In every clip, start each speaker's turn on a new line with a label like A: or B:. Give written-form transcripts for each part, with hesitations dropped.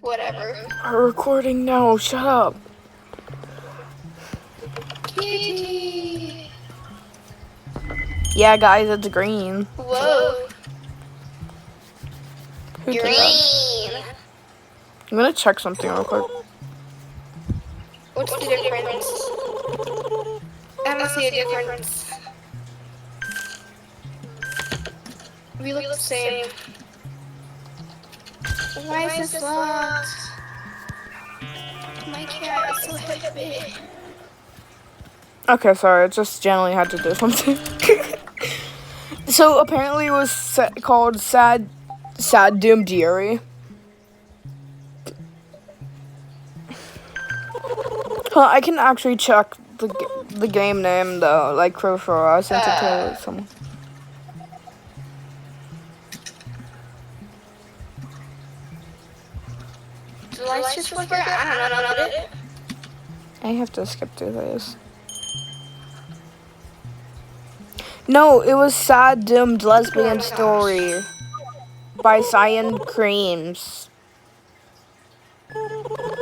A: Whatever.
B: We're recording now. Shut up.
A: Kitty.
B: Yeah, guys, it's green.
A: Whoa.
B: Who did that?
A: Green.
B: I'm gonna check something real quick.
A: What's the difference? I don't see a difference. We look the same. Why is this locked? My cat is so heavy.
B: Okay, sorry. I just generally had to do something. So apparently it was called Sad Doom Diary. Huh, I can actually check the game name though, like Crowfur. I sent it to someone.
A: The lights just flicker? I don't know.
B: I have to skip through this. No, it was Sad Doomed Lesbian Story by Cyan Creams.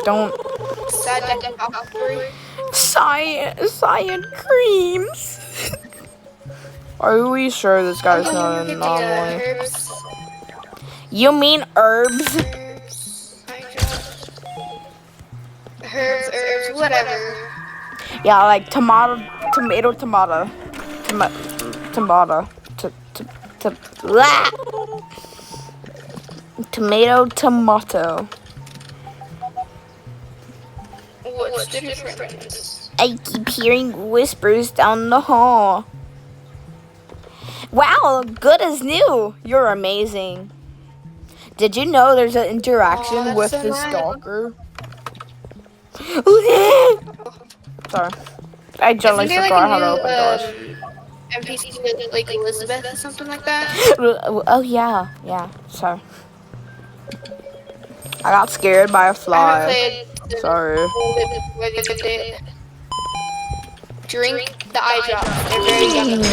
B: Don't. Cyan Creams. Are we sure this guy's not an anomaly? You mean herbs?
A: Herbs, whatever.
B: Yeah, like tomato. Tomato.
A: What's the difference?
B: I keep hearing whispers down the hall. Wow, good as new. You're amazing. Did you know there's an interaction with the stalker? Sorry. I generally forgot how to open doors.
A: NPC like Elizabeth or something like that?
B: Oh, yeah. Sorry. I got scared by a fly. Sorry.
A: Drink the eye drops. They're very yummy.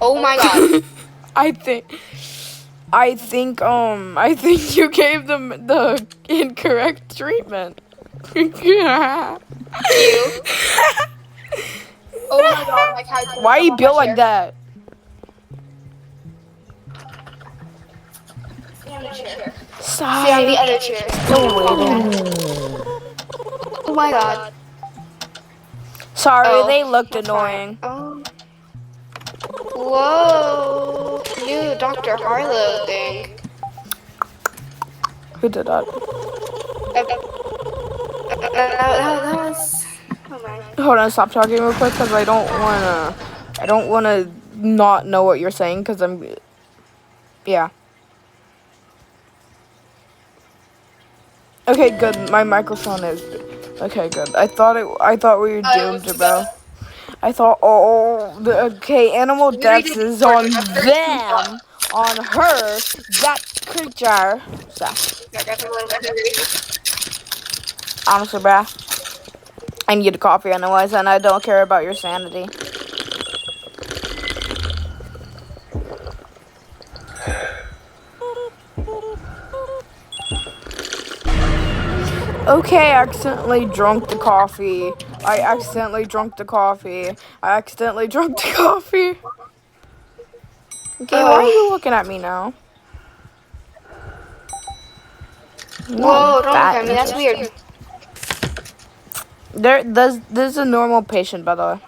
A: Oh my god.
B: I think you gave them the incorrect treatment.
A: Oh my god, my cat.
B: Why are you built like that?
A: Stay on the other chair.
B: Still waiting.
A: Oh my god.
B: Sorry, they looked annoying.
A: Oh. Whoa. New Dr. Harlow thing.
B: Who did that?
A: That was. Oh my.
B: Hold on, stop talking real quick because I don't wanna not know what you're saying because yeah. Okay, good. My microphone is okay. Good. I thought we were doomed, bro. I thought, okay, animal death is on them, on her, that creature. So, honestly, bruh, I need a coffee otherwise, and I don't care about your sanity. Okay, I accidentally drunk the coffee. Okay, why are you looking at me now?
A: Whoa, don't look at me, that's weird.
B: This is a normal patient, by the way.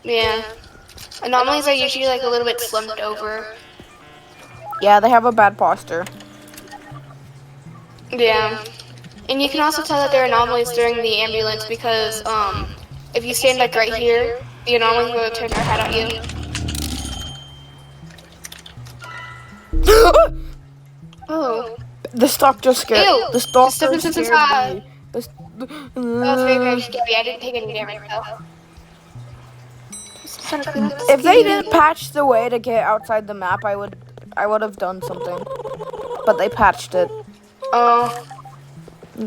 A: Yeah. Anomalies are usually like a little bit slumped over.
B: Yeah, they have a bad posture.
A: Yeah. And you can also tell that they're anomalies during the ambulance because if you stand like right here, the anomaly will turn their head at you. Oh.
B: The stalk just scared.
A: Ew.
B: The stalk
A: Step
B: scared
A: inside.
B: me.
A: That was very, very scary. I didn't take any damage though.
B: If they didn't patch the way to get outside the map, I would have done something. But they patched it.
A: Oh.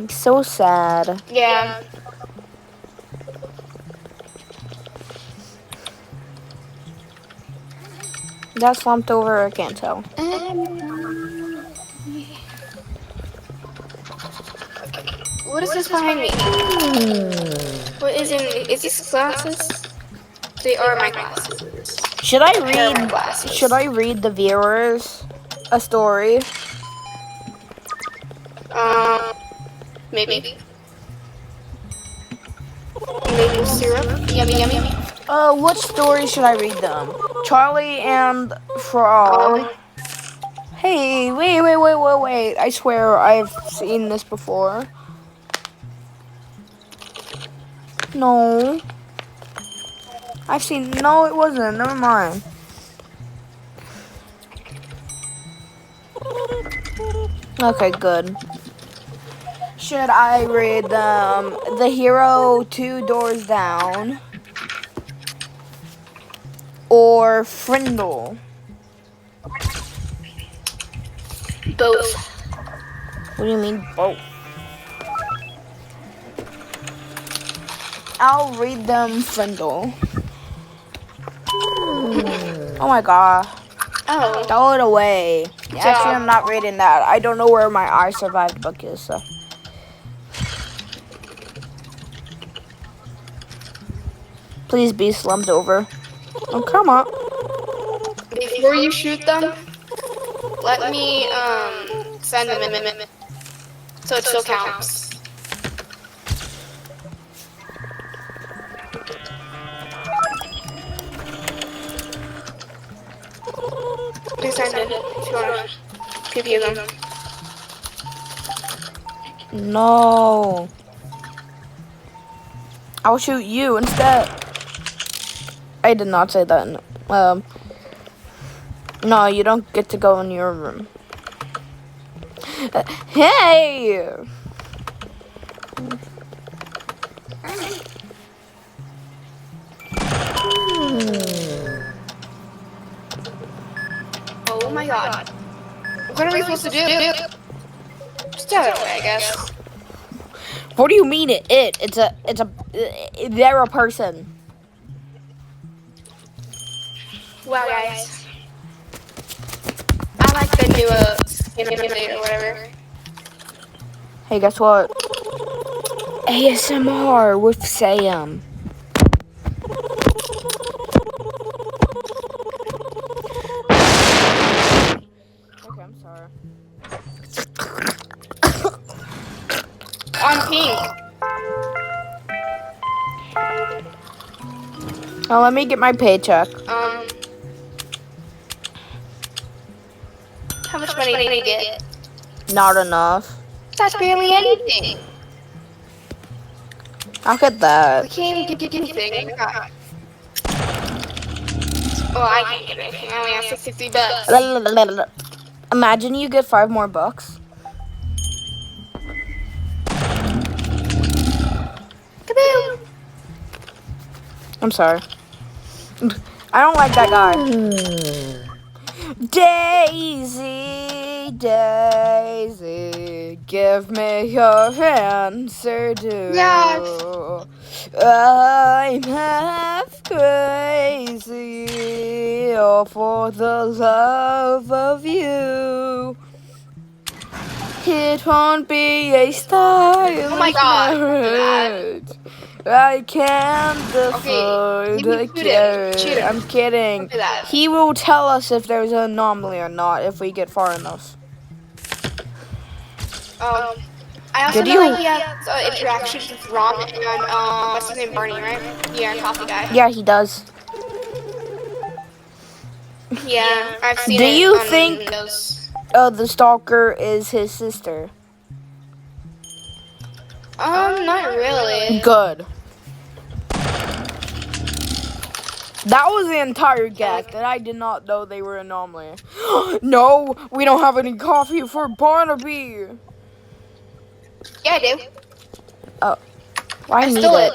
B: So sad.
A: Yeah.
B: That slumped over, I can't tell.
A: What is this behind me? What is in? Is this glasses? They are my glasses.
B: Should I
A: They're my
B: read?
A: glasses.
B: Should I read the viewers a story?
A: Maybe. Maple syrup. Yummy, yummy.
B: What story should I read them? Charlie and Frog. Hey, wait. I swear I've seen this before. No. No, it wasn't. Never mind. Okay, good. Should I read The Hero Two Doors Down or Frindle?
A: Both.
B: What do you mean both? I'll read them Frindle. Oh my god.
A: Oh.
B: Throw it away. Actually, I'm not reading that. I don't know where my I Survived book is, so. Please be slumped over. Oh, come on.
A: Before you shoot them, let me send them in, so it still counts. Please send it if you want to preview them.
B: No. I'll shoot you instead. I did not say that. No, you don't get to go in your room. Hey!
A: Oh my god. What are we supposed to do? Just out of the way, I guess.
B: What do you mean they're a person.
A: Wow, guys. I like the new skin update or whatever.
B: Hey, guess what? ASMR with Sam. Okay, I'm sorry.
A: On pink.
B: Oh, let me get my paycheck.
A: How much money did you get?
B: Not enough.
A: That's barely anything.
B: I'll get that.
A: We can't even get anything. Oh, I can't get anything. I only have $60.
B: Imagine you get 5 more bucks.
A: Kaboom!
B: I'm sorry. I don't like that guy. Daisy, Daisy, give me your answer, do.
A: Yes.
B: I'm half crazy, all for the love of you. It won't be a stylish
A: Oh my God.
B: marriage. I can't afford
A: you
B: a
A: can shoot him.
B: carrot.
A: Shoot him.
B: I'm kidding.
A: Don't do that.
B: He will tell us if there's an anomaly or not if we get far enough.
A: I also
B: Did
A: know
B: you-
A: he has interactions with Ron and what's his name, Barney, right? Yeah, coffee guy.
B: Yeah, he does.
A: Yeah, I've seen
B: Do
A: it.
B: you
A: on
B: think-
A: those.
B: The stalker is his sister.
A: Not really.
B: Good. That was the entire guess that I did not know they were an anomaly. No, we don't have any coffee for Barnaby.
A: Yeah, I do.
B: Oh, well, I need
A: stole
B: it.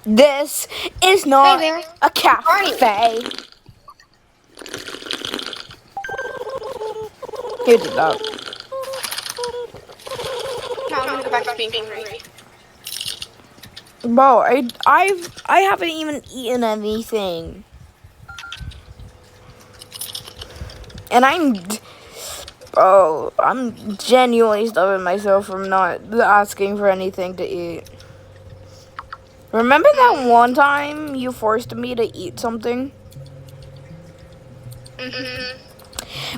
B: This is not
A: Hey there.
B: a cafe. Here, did that.
A: No, I'm gonna go back to being hungry.
B: Bro, I haven't even eaten anything. And Bro, I'm genuinely stopping myself from not asking for anything to eat. Remember that one time you forced me to eat something?
A: Mhm.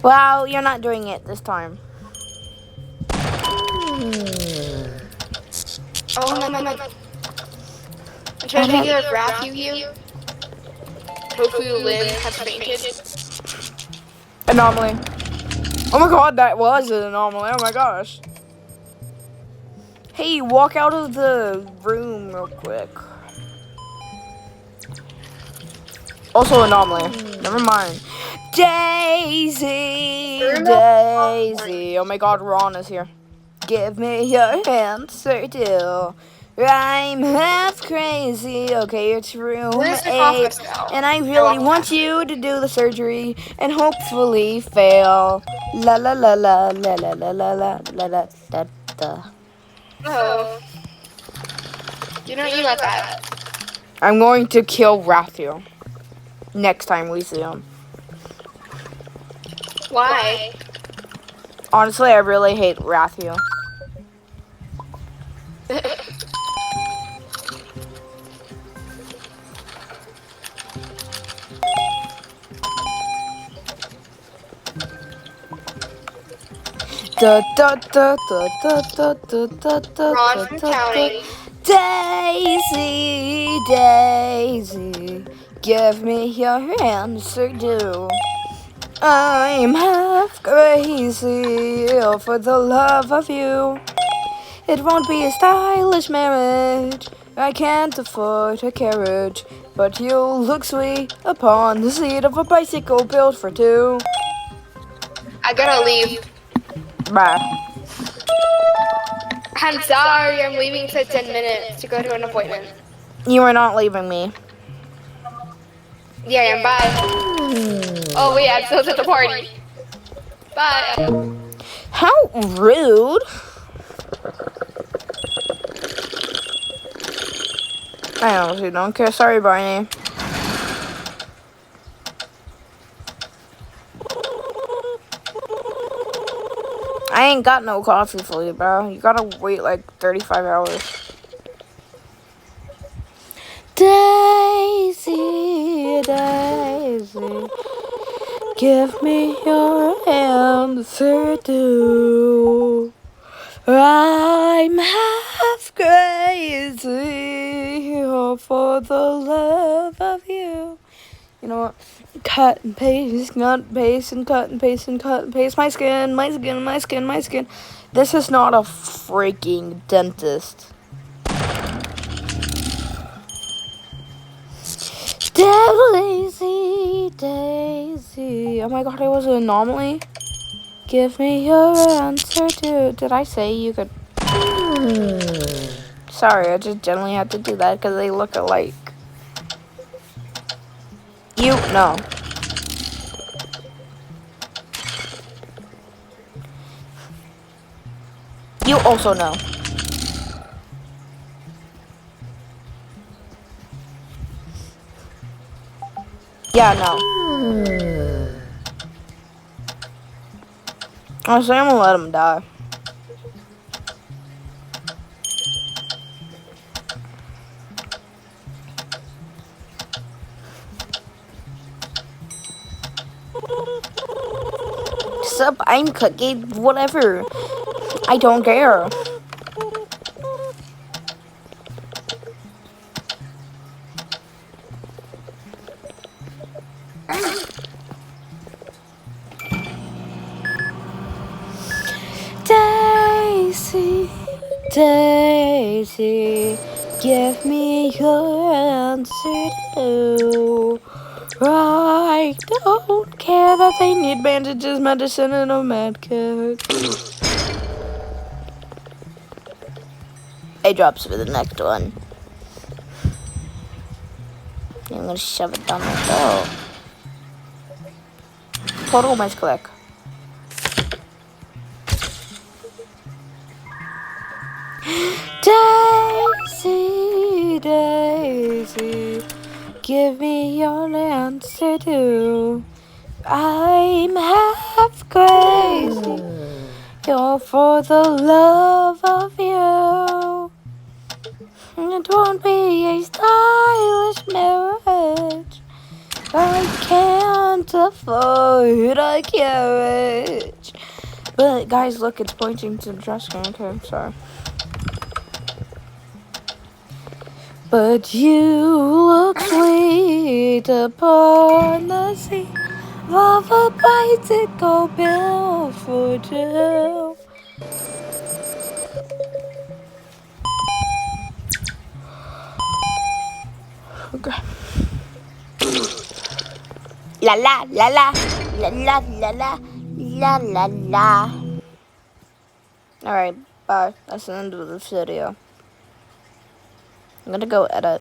B: Well, you're not doing it this time.
A: Oh my. I'm trying to think of Wrath you. Tofu Lin has fainted.
B: Anomaly. Oh my god, that was an anomaly. Oh my gosh. Hey, walk out of the room real quick. Also anomaly. Never mind. Daisy, Daisy. Oh my god, Ron is here. Give me your answer too. I'm half crazy. Okay, it's room
A: Where's the
B: 8.
A: office now?
B: And I really want you to do the surgery and hopefully fail. La la la la la la la la la la la da da.
A: Oh. You don't eat like that.
B: I'm going to kill Rathiel next time we see him.
A: Why?
B: Honestly, I really hate Rathiel. Da da da da da da da da da
A: Ron
B: da
A: from
B: da.
A: counting.
B: Daisy, Daisy, give me your answer too. I'm half crazy for the love of you. It won't be a stylish marriage. I can't afford a carriage, but you'll look sweet upon the seat of a bicycle built for two.
A: I gotta leave.
B: Bye.
A: I'm sorry, I'm leaving for 10 minutes to go to an appointment.
B: You are not leaving me.
A: Yeah, I am. Bye. Oh wait, I'm still at the party. Bye.
B: How rude. I honestly don't care. Sorry, Barney. I ain't got no coffee for you, bro. You gotta wait like 35 hours. Daisy, Daisy, give me your answer too. I'm half crazy for the love of you. You know what? Cut and paste, cut and paste, and cut and paste, and cut and paste. My skin, my skin, my skin, my skin. This is not a freaking dentist. Daisy, Daisy. Oh my god, it was an anomaly. Give me your answer too. Did I say you could? Sorry, I just generally had to do that because they look alike. You no. You also know. Yeah, no. Honestly, I'm gonna let him die. Sup, I'm cooking, whatever. I don't care. Daisy, Daisy, give me your answer too. I don't care that they need bandages, medicine, and a med kit. A drops for the next one. I'm gonna shove it down my throat. Total misclick. Daisy, Daisy, give me your answer too. I'm half crazy Go for the love of you. It won't be a stylish marriage. I can't afford a carriage. But guys, look, it's pointing to the trash can. Okay, I'm sorry. But you look sweet upon the sea of a bicycle built for two. Okay. La la la la la la la la la la la. Alright, bye. That's the end of this video. I'm gonna go edit.